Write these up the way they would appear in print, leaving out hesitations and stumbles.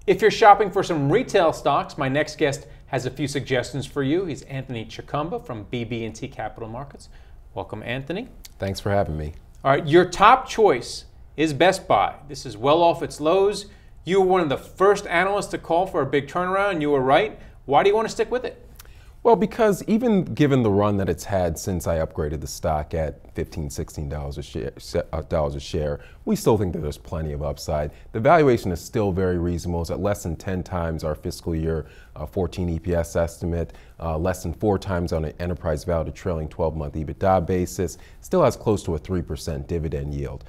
If you're shopping for some retail stocks, my next guest has a few suggestions for you. He's Anthony Chukumba from BB&T Capital Markets. Welcome, Anthony. Thanks for having me. All right, your top choice is Best Buy. This is well off its lows. You were one of the first analysts to call for a big turnaround, and you were right. Why do you want to stick with it? Well, because even given the run that it's had since I upgraded the stock at $15, $16 a share, we still think that there's plenty of upside. The valuation is still very reasonable. It's at less than 10 times our fiscal year 14 EPS estimate, less than 4 times on an enterprise value to trailing 12-month EBITDA basis. Still has close to a 3% dividend yield.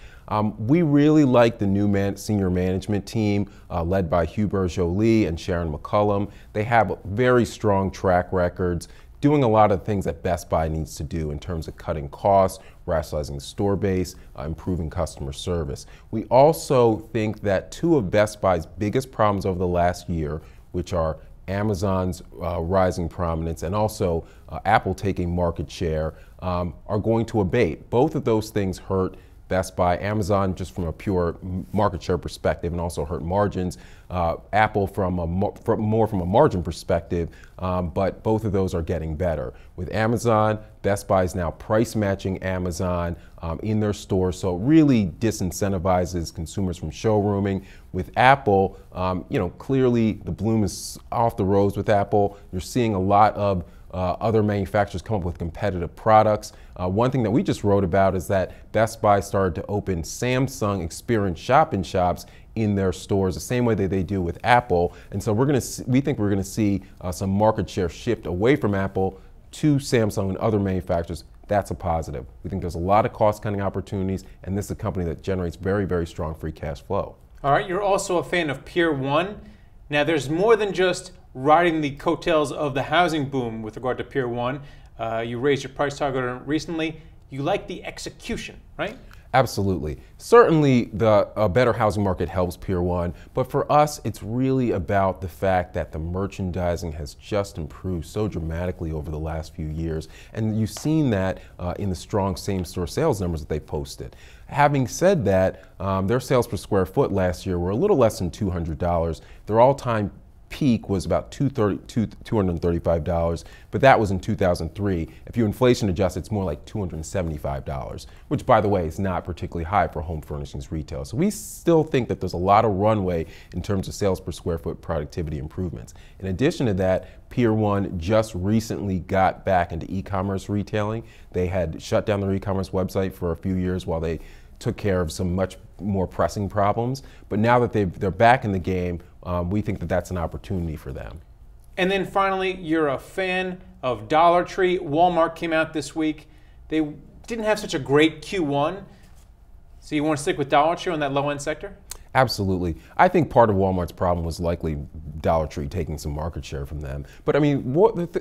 We really like the new senior management team led by Hubert Joly and Sharon McCullum. They have very strong track records, doing a lot of things that Best Buy needs to do in terms of cutting costs, rationalizing store base, improving customer service. We also think that 2 of Best Buy's biggest problems over the last year, which are Amazon's rising prominence and also Apple taking market share, are going to abate. Both of those things hurt Best Buy. Amazon just from a pure market share perspective and also hurt margins. Apple from more from a margin perspective, but both of those are getting better. With Amazon, Best Buy is now price matching Amazon in their stores, so it really disincentivizes consumers from showrooming. With Apple, clearly the bloom is off the rose with Apple. You're seeing a lot of other manufacturers come up with competitive products. One thing that we just wrote about is that Best Buy started to open Samsung Experience shop-in-shops in their stores the same way that they do with Apple. And so we think we're going to see some market share shift away from Apple to Samsung and other manufacturers. That's a positive. We think there's a lot of cost-cutting opportunities, and this is a company that generates very, very strong free cash flow. All right, you're also a fan of Pier 1. Now, there's more than just riding the coattails of the housing boom with regard to Pier 1. You raised your price target recently. You like the execution, right? Absolutely. Certainly a better housing market helps Pier 1, but for us it's really about the fact that the merchandising has just improved so dramatically over the last few years, and you've seen that in the strong same-store sales numbers that they posted. Having said that, their sales per square foot last year were a little less than $200. Their all-time peak was about $235, but that was in 2003. If you inflation adjust, it's more like $275, which, by the way, is not particularly high for home furnishings retail. So we still think that there's a lot of runway in terms of sales per square foot productivity improvements. In addition to that, Pier 1 just recently got back into e-commerce retailing. They had shut down their e-commerce website for a few years while they took care of some much more pressing problems. But now that they're back in the game, we think that that's an opportunity for them. And then finally, you're a fan of Dollar Tree. Walmart came out this week. They didn't have such a great Q1. So you want to stick with Dollar Tree on that low-end sector? Absolutely. I think part of Walmart's problem was likely Dollar Tree taking some market share from them. But I mean,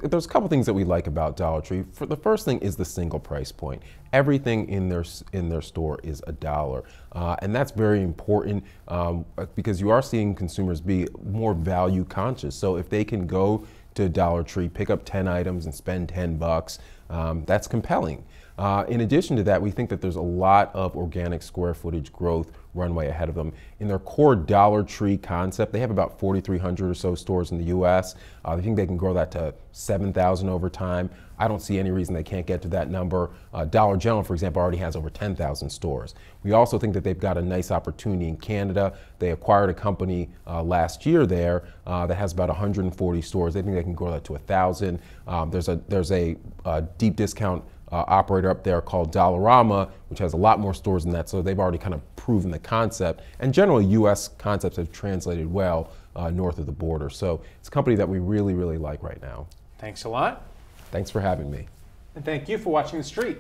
there's a couple things that we like about Dollar Tree. The first thing is the single price point. Everything in their store is $1. And that's very important because you are seeing consumers be more value conscious. So if they can go to Dollar Tree, pick up 10 items and spend $10, that's compelling. In addition to that, we think that there's a lot of organic square footage growth runway ahead of them. In their core Dollar Tree concept, they have about 4,300 or so stores in the US. They think they can grow that to 7,000 over time. I don't see any reason they can't get to that number. Dollar General, for example, already has over 10,000 stores. We also think that they've got a nice opportunity in Canada. They acquired a company last year there that has about 140 stores. They think they can grow that to 1,000. There's a deep discount operator up there called Dollarama, which has a lot more stores than that, so they've already kind of proven the concept. And generally, U.S. concepts have translated well north of the border. So it's a company that we really, really like right now. Thanks a lot. Thanks for having me. And thank you for watching The Street.